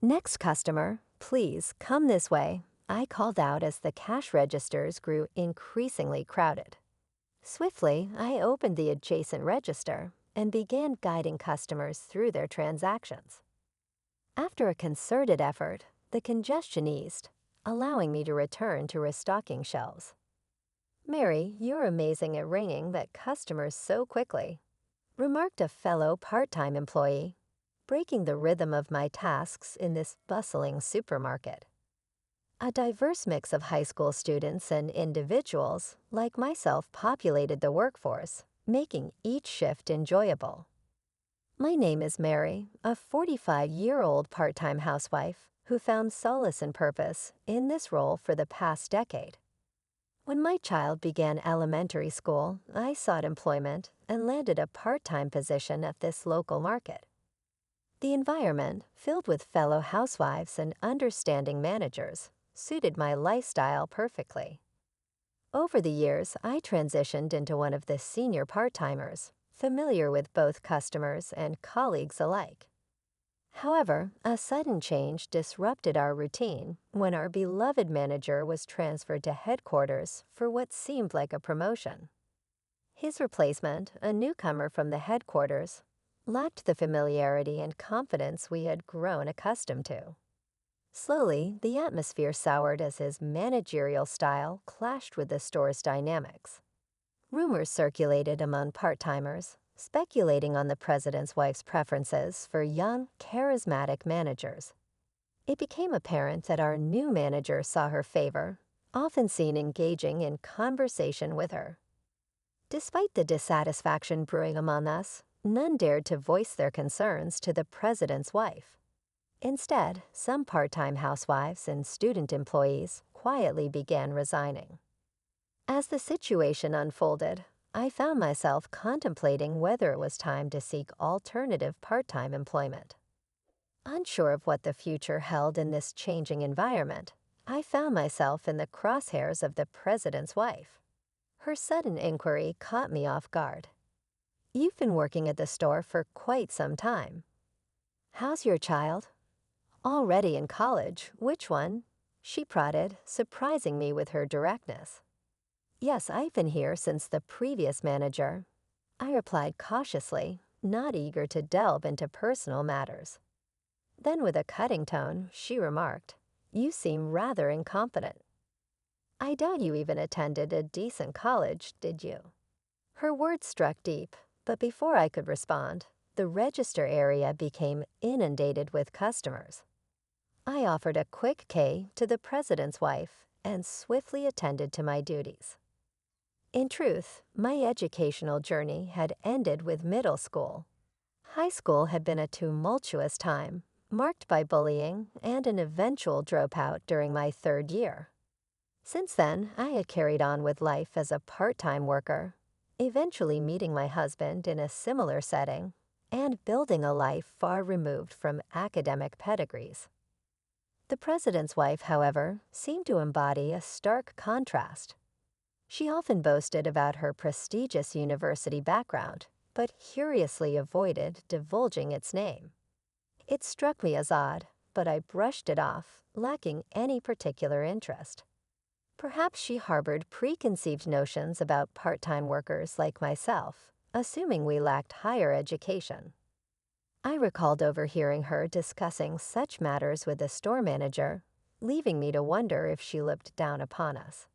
Next customer, please come this way, I called out as the cash registers grew increasingly crowded. Swiftly, I opened the adjacent register and began guiding customers through their transactions. After a concerted effort, the congestion eased, allowing me to return to restocking shelves. "Mary, you're amazing at ringing that customers so quickly," remarked a fellow part-time employee, breaking the rhythm of my tasks in this bustling supermarket. A diverse mix of high school students and individuals, like myself, populated the workforce, making each shift enjoyable. My name is Mary, a 45-year-old part-time housewife who found solace and purpose in this role for the past decade. When my child began elementary school, I sought employment and landed a part-time position at this local market. The environment, filled with fellow housewives and understanding managers, suited my lifestyle perfectly. Over the years, I transitioned into one of the senior part-timers, familiar with both customers and colleagues alike. However, a sudden change disrupted our routine when our beloved manager was transferred to headquarters for what seemed like a promotion. His replacement, a newcomer from the headquarters, lacked the familiarity and confidence we had grown accustomed to. Slowly, the atmosphere soured as his managerial style clashed with the store's dynamics. Rumors circulated among part-timers, speculating on the president's wife's preferences for young, charismatic managers. It became apparent that our new manager saw her favor, often seen engaging in conversation with her. Despite the dissatisfaction brewing among us, none dared to voice their concerns to the president's wife. Instead, some part-time housewives and student employees quietly began resigning. As the situation unfolded, I found myself contemplating whether it was time to seek alternative part-time employment. Unsure of what the future held in this changing environment, I found myself in the crosshairs of the president's wife. Her sudden inquiry caught me off guard. "You've been working at the store for quite some time. How's your child?" "Already in college. Which one?" she prodded, surprising me with her directness. "Yes, I've been here since the previous manager," I replied cautiously, not eager to delve into personal matters. Then with a cutting tone, she remarked, "You seem rather incompetent. I doubt you even attended a decent college, did you?" Her words struck deep, but before I could respond, the register area became inundated with customers. I offered a quick K to the president's wife and swiftly attended to my duties. In truth, my educational journey had ended with middle school. High school had been a tumultuous time, marked by bullying and an eventual dropout during my third year. Since then, I had carried on with life as a part-time worker, eventually meeting my husband in a similar setting and building a life far removed from academic pedigrees. The president's wife, however, seemed to embody a stark contrast. She often boasted about her prestigious university background, but curiously avoided divulging its name. It struck me as odd, but I brushed it off, lacking any particular interest. Perhaps she harbored preconceived notions about part-time workers like myself, assuming we lacked higher education. I recalled overhearing her discussing such matters with the store manager, leaving me to wonder if she looked down upon us.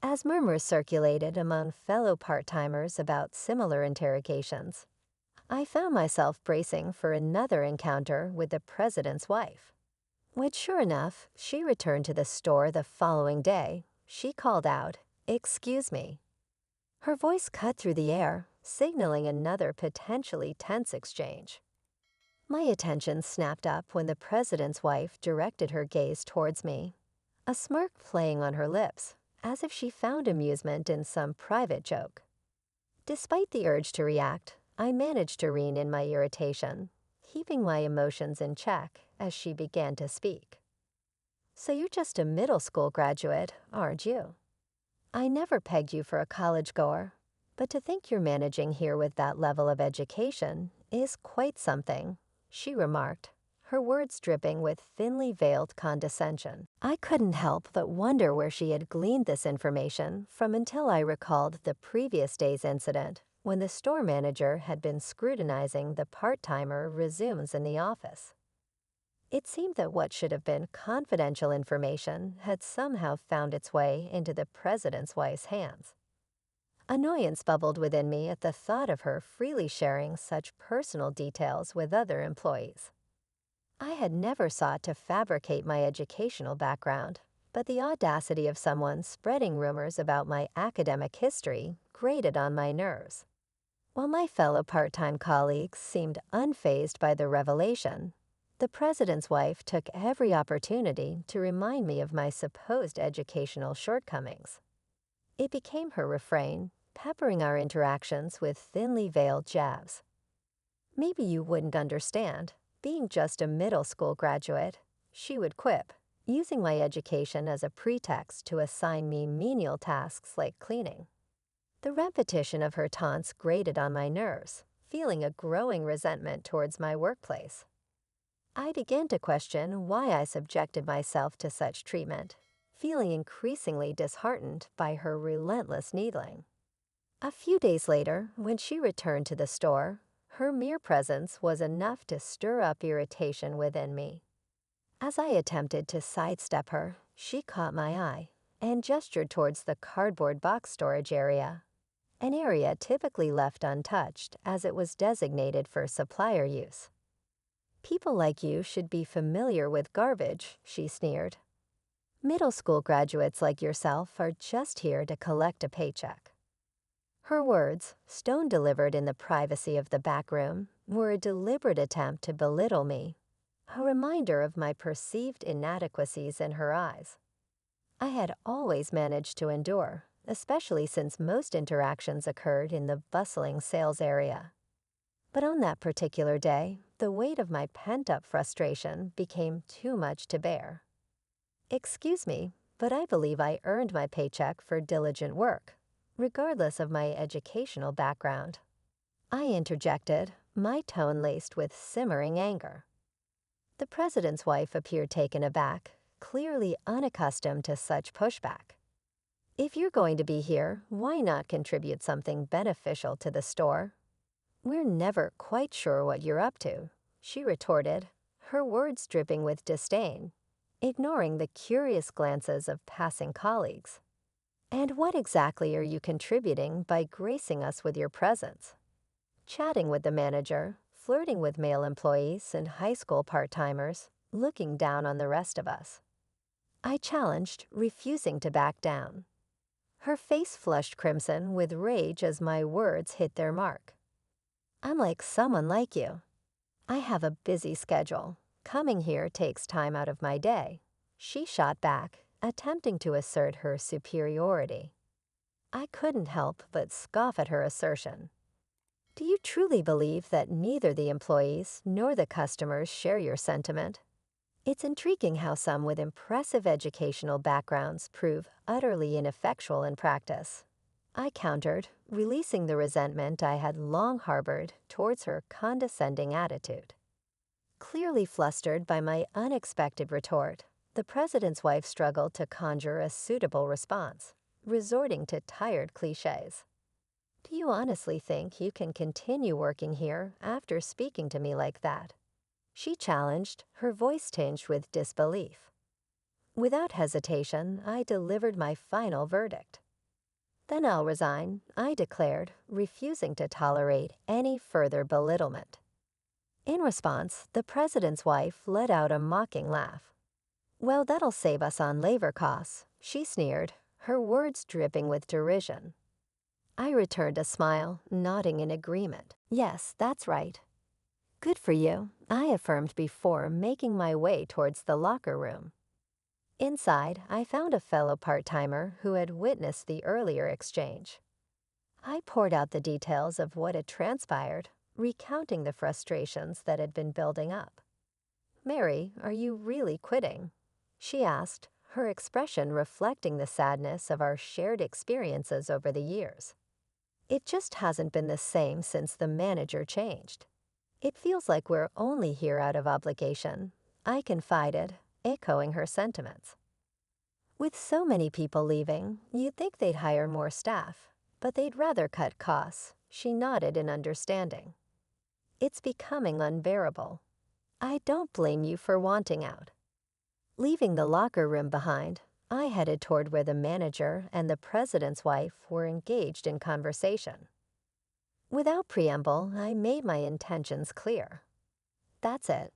As murmurs circulated among fellow part-timers about similar interrogations, I found myself bracing for another encounter with the president's wife. When sure enough, she returned to the store the following day, she called out, "Excuse me." Her voice cut through the air, signaling another potentially tense exchange. My attention snapped up when the president's wife directed her gaze towards me, a smirk playing on her lips, as if she found amusement in some private joke. Despite the urge to react, I managed to rein in my irritation, keeping my emotions in check as she began to speak. "So you're just a middle school graduate, aren't you? I never pegged you for a college goer, but to think you're managing here with that level of education is quite something," she remarked, her words dripping with thinly veiled condescension. I couldn't help but wonder where she had gleaned this information from until I recalled the previous day's incident when the store manager had been scrutinizing the part-timer resumes in the office. It seemed that what should have been confidential information had somehow found its way into the president's wife's hands. Annoyance bubbled within me at the thought of her freely sharing such personal details with other employees. I had never sought to fabricate my educational background, but the audacity of someone spreading rumors about my academic history grated on my nerves. While my fellow part-time colleagues seemed unfazed by the revelation, the president's wife took every opportunity to remind me of my supposed educational shortcomings. It became her refrain, peppering our interactions with thinly veiled jabs. "Maybe you wouldn't understand, being just a middle school graduate," she would quip, using my education as a pretext to assign me menial tasks like cleaning. The repetition of her taunts grated on my nerves, feeling a growing resentment towards my workplace. I began to question why I subjected myself to such treatment, feeling increasingly disheartened by her relentless needling. A few days later, when she returned to the store, her mere presence was enough to stir up irritation within me. As I attempted to sidestep her, she caught my eye and gestured towards the cardboard box storage area, an area typically left untouched as it was designated for supplier use. "People like you should be familiar with garbage," she sneered. "Middle school graduates like yourself are just here to collect a paycheck." Her words, stone-delivered in the privacy of the back room, were a deliberate attempt to belittle me, a reminder of my perceived inadequacies in her eyes. I had always managed to endure, especially since most interactions occurred in the bustling sales area. But on that particular day, the weight of my pent-up frustration became too much to bear. "Excuse me, but I believe I earned my paycheck for diligent work, regardless of my educational background," I interjected, my tone laced with simmering anger. The president's wife appeared taken aback, clearly unaccustomed to such pushback. "If you're going to be here, why not contribute something beneficial to the store?" "We're never quite sure what you're up to," she retorted, her words dripping with disdain, ignoring the curious glances of passing colleagues. "And what exactly are you contributing by gracing us with your presence?" Chatting with the manager, flirting with male employees and high school part-timers, looking down on the rest of us. I challenged, refusing to back down. Her face flushed crimson with rage as my words hit their mark. "I'm like someone like you. I have a busy schedule. Coming here takes time out of my day," she shot back, attempting to assert her superiority. I couldn't help but scoff at her assertion. "Do you truly believe that neither the employees nor the customers share your sentiment? It's intriguing how some with impressive educational backgrounds prove utterly ineffectual in practice," I countered, releasing the resentment I had long harbored towards her condescending attitude. Clearly flustered by my unexpected retort, the president's wife struggled to conjure a suitable response, resorting to tired cliches. "Do you honestly think you can continue working here after speaking to me like that?" she challenged, her voice tinged with disbelief. Without hesitation, I delivered my final verdict. "Then I'll resign," I declared, refusing to tolerate any further belittlement. In response, the president's wife let out a mocking laugh. "Well, that'll save us on labor costs," she sneered, her words dripping with derision. I returned a smile, nodding in agreement. "Yes, that's right." "Good for you," I affirmed before making my way towards the locker room. Inside, I found a fellow part-timer who had witnessed the earlier exchange. I poured out the details of what had transpired, recounting the frustrations that had been building up. "Mary, are you really quitting?" she asked, her expression reflecting the sadness of our shared experiences over the years. "It just hasn't been the same since the manager changed. It feels like we're only here out of obligation, I confided, echoing her sentiments. With so many people leaving, you'd think they'd hire more staff, but they'd rather cut costs, she nodded in understanding. It's becoming unbearable. I don't blame you for wanting out. Leaving the locker room behind, I headed toward where the manager and the president's wife were engaged in conversation. Without preamble, I made my intentions clear. That's it.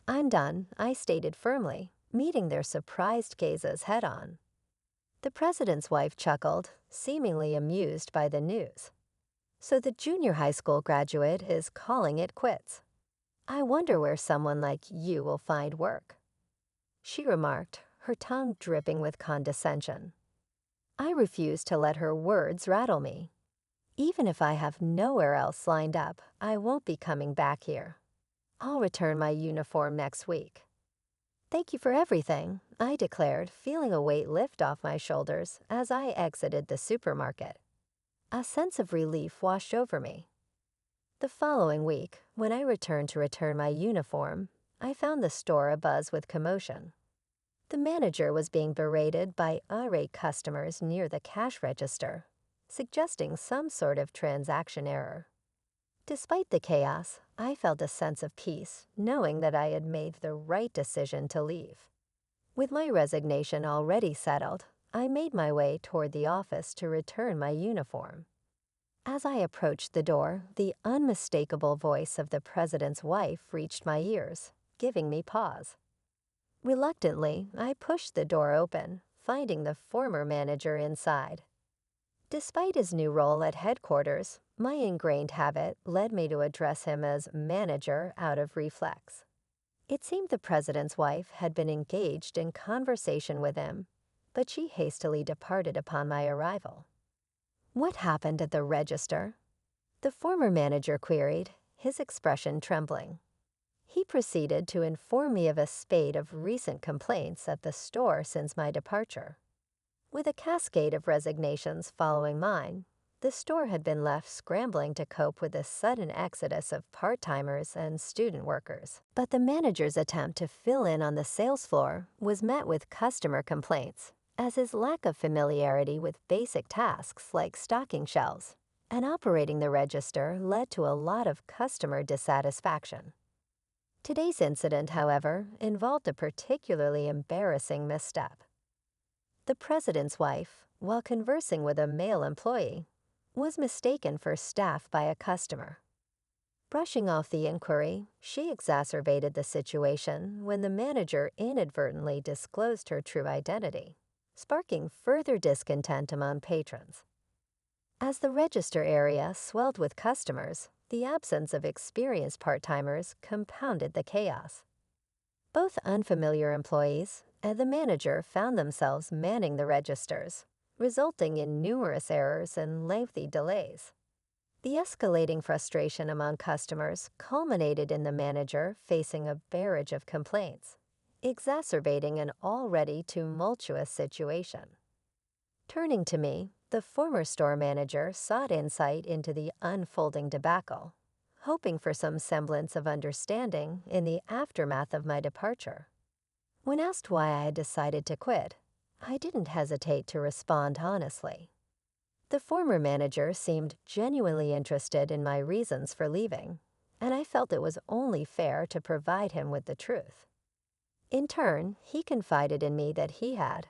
I'm done, I stated firmly, meeting their surprised gazes head-on. The president's wife chuckled, seemingly amused by the news. So the junior high school graduate is calling it quits. I wonder where someone like you will find work, she remarked, her tongue dripping with condescension. I refused to let her words rattle me. Even if I have nowhere else lined up, I won't be coming back here. I'll return my uniform next week. Thank you for everything, I declared, feeling a weight lift off my shoulders as I exited the supermarket. A sense of relief washed over me. The following week, when I returned to return my uniform, I found the store abuzz with commotion. The manager was being berated by irate customers near the cash register, suggesting some sort of transaction error. Despite the chaos, I felt a sense of peace, knowing that I had made the right decision to leave. With my resignation already settled, I made my way toward the office to return my uniform. As I approached the door, the unmistakable voice of the president's wife reached my ears, giving me pause. Reluctantly, I pushed the door open, finding the former manager inside. Despite his new role at headquarters, my ingrained habit led me to address him as manager out of reflex. It seemed the president's wife had been engaged in conversation with him, but she hastily departed upon my arrival. What happened at the register? The former manager queried, his expression trembling. He proceeded to inform me of a spate of recent complaints at the store since my departure. With a cascade of resignations following mine, the store had been left scrambling to cope with the sudden exodus of part-timers and student workers. But the manager's attempt to fill in on the sales floor was met with customer complaints, as his lack of familiarity with basic tasks like stocking shelves and operating the register led to a lot of customer dissatisfaction. Today's incident, however, involved a particularly embarrassing misstep. The president's wife, while conversing with a male employee, was mistaken for staff by a customer. Brushing off the inquiry, she exacerbated the situation when the manager inadvertently disclosed her true identity, sparking further discontent among patrons. As the register area swelled with customers, the absence of experienced part-timers compounded the chaos. Both unfamiliar employees and the manager found themselves manning the registers, resulting in numerous errors and lengthy delays. The escalating frustration among customers culminated in the manager facing a barrage of complaints, exacerbating an already tumultuous situation. Turning to me, the former store manager sought insight into the unfolding debacle, hoping for some semblance of understanding in the aftermath of my departure. When asked why I had decided to quit, I didn't hesitate to respond honestly. The former manager seemed genuinely interested in my reasons for leaving, and I felt it was only fair to provide him with the truth. In turn, he confided in me that he had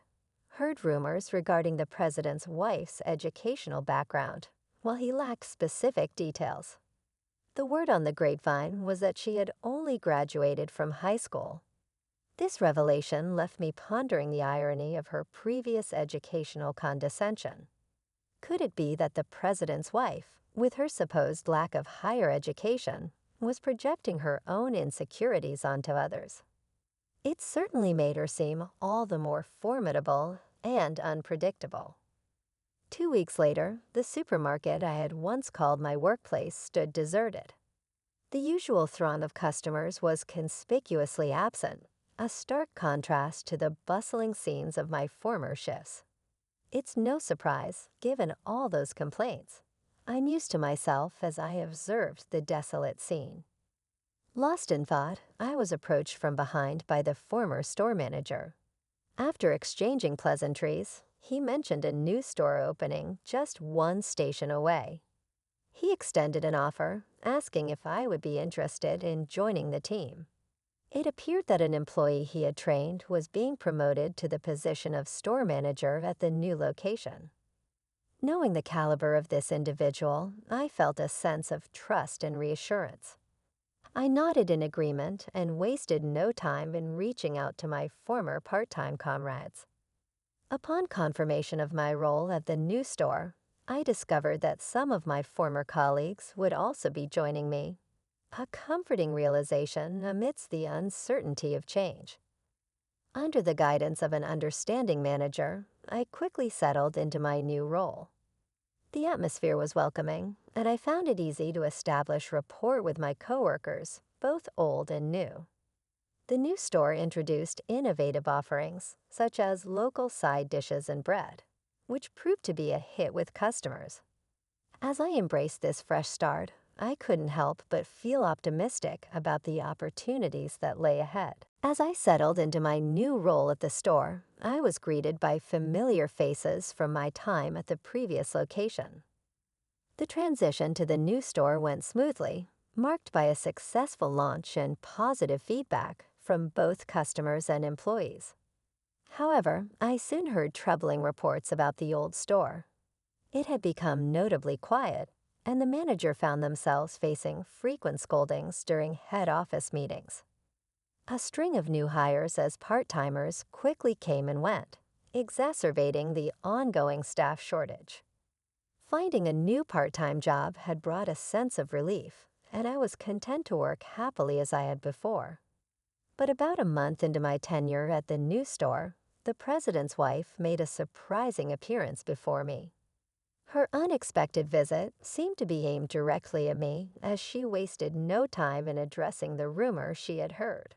heard rumors regarding the president's wife's educational background, while he lacked specific details. The word on the grapevine was that she had only graduated from high school. This revelation left me pondering the irony of her previous educational condescension. Could it be that the president's wife, with her supposed lack of higher education, was projecting her own insecurities onto others? It certainly made her seem all the more formidable and unpredictable. 2 weeks later, the supermarket I had once called my workplace stood deserted. The usual throng of customers was conspicuously absent, a stark contrast to the bustling scenes of my former shifts. It's no surprise, given all those complaints. I mused to myself as I observed the desolate scene. Lost in thought, I was approached from behind by the former store manager. After exchanging pleasantries, he mentioned a new store opening just one station away. He extended an offer, asking if I would be interested in joining the team. It appeared that an employee he had trained was being promoted to the position of store manager at the new location. Knowing the caliber of this individual, I felt a sense of trust and reassurance. I nodded in agreement and wasted no time in reaching out to my former part-time comrades. Upon confirmation of my role at the new store, I discovered that some of my former colleagues would also be joining me, a comforting realization amidst the uncertainty of change. Under the guidance of an understanding manager, I quickly settled into my new role. The atmosphere was welcoming, and I found it easy to establish rapport with my coworkers, both old and new. The new store introduced innovative offerings, such as local side dishes and bread, which proved to be a hit with customers. As I embraced this fresh start, I couldn't help but feel optimistic about the opportunities that lay ahead. As I settled into my new role at the store, I was greeted by familiar faces from my time at the previous location. The transition to the new store went smoothly, marked by a successful launch and positive feedback from both customers and employees. However, I soon heard troubling reports about the old store. It had become notably quiet, and the manager found themselves facing frequent scoldings during head office meetings. A string of new hires as part-timers quickly came and went, exacerbating the ongoing staff shortage. Finding a new part-time job had brought a sense of relief, and I was content to work happily as I had before. But about a month into my tenure at the new store, the president's wife made a surprising appearance before me. Her unexpected visit seemed to be aimed directly at me, as she wasted no time in addressing the rumor she had heard.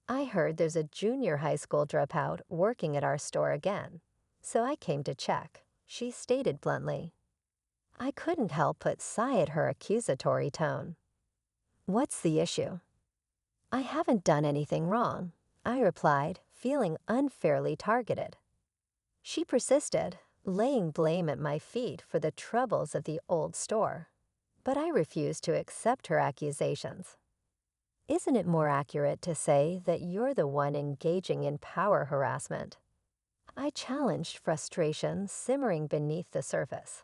"I heard there's a junior high school dropout working at our store again, so I came to check," she stated bluntly. I couldn't help but sigh at her accusatory tone. "What's the issue?" "I haven't done anything wrong," I replied, feeling unfairly targeted. She persisted, laying blame at my feet for the troubles of the old store, but I refused to accept her accusations. "Isn't it more accurate to say that you're the one engaging in power harassment?" I challenged frustration simmering beneath the surface.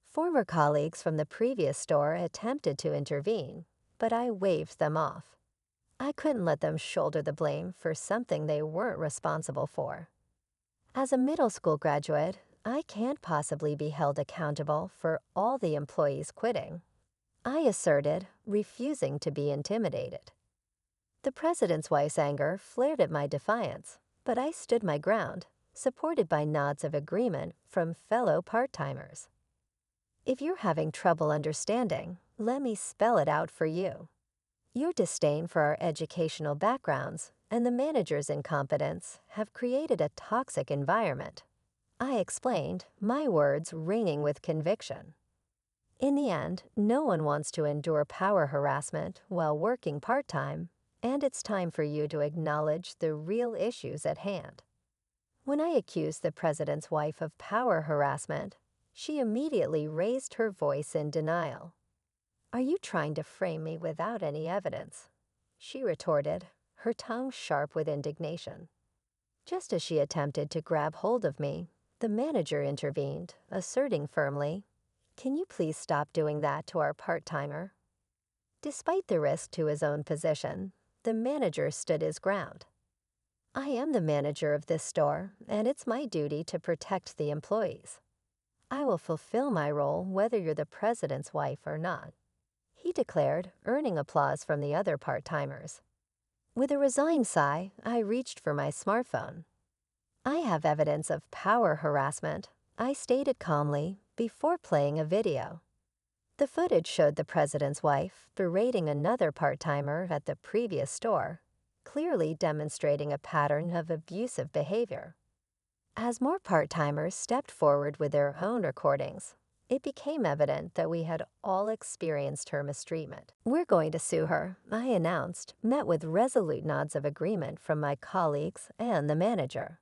Former colleagues from the previous store attempted to intervene, but I waved them off. I couldn't let them shoulder the blame for something they weren't responsible for. As a middle school graduate, I can't possibly be held accountable for all the employees quitting, I asserted, refusing to be intimidated. The president's wife's anger flared at my defiance, but I stood my ground, supported by nods of agreement from fellow part-timers. "If you're having trouble understanding, let me spell it out for you. Your disdain for our educational backgrounds and the manager's incompetence have created a toxic environment," I explained, my words ringing with conviction. In the end, no one wants to endure power harassment while working part-time, and it's time for you to acknowledge the real issues at hand. When I accused the president's wife of power harassment, she immediately raised her voice in denial. "Are you trying to frame me without any evidence?" she retorted, her tongue sharp with indignation. Just as she attempted to grab hold of me, the manager intervened, asserting firmly, "Can you please stop doing that to our part-timer?" Despite the risk to his own position, the manager stood his ground. "I am the manager of this store, and it's my duty to protect the employees. I will fulfill my role whether you're the president's wife or not," he declared, earning applause from the other part-timers. With a resigned sigh, I reached for my smartphone. "I have evidence of power harassment," I stated calmly before playing a video. The footage showed the president's wife berating another part-timer at the previous store, clearly demonstrating a pattern of abusive behavior. As more part-timers stepped forward with their own recordings, It became evident that we had all experienced her mistreatment. "We're going to sue her," I announced, met with resolute nods of agreement from my colleagues and the manager.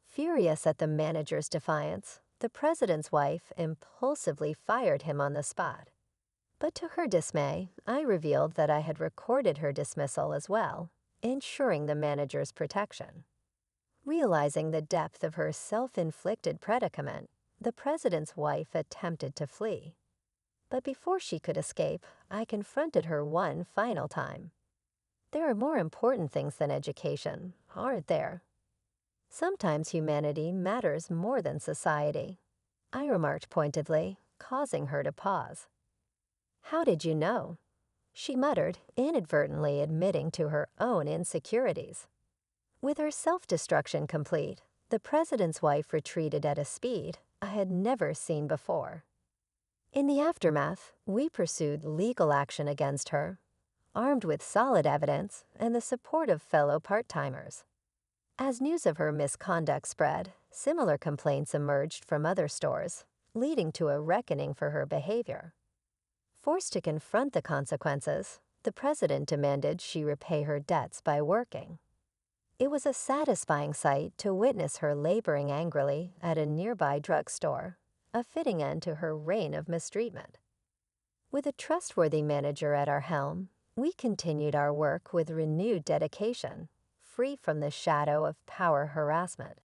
Furious at the manager's defiance, the president's wife impulsively fired him on the spot. But to her dismay, I revealed that I had recorded her dismissal as well, ensuring the manager's protection. Realizing the depth of her self-inflicted predicament, the president's wife attempted to flee. But before she could escape, I confronted her one final time. "There are more important things than education, aren't there? Sometimes humanity matters more than society," I remarked pointedly, causing her to pause. "How did you know?" she muttered, inadvertently admitting to her own insecurities. With her self-destruction complete, the president's wife retreated at a speed I had never seen before. In the aftermath, we pursued legal action against her, armed with solid evidence and the support of fellow part-timers. As news of her misconduct spread, similar complaints emerged from other stores, leading to a reckoning for her behavior. Forced to confront the consequences, the president demanded she repay her debts by working. It was a satisfying sight to witness her laboring angrily at a nearby drugstore, a fitting end to her reign of mistreatment. With a trustworthy manager at our helm, we continued our work with renewed dedication, free from the shadow of power harassment.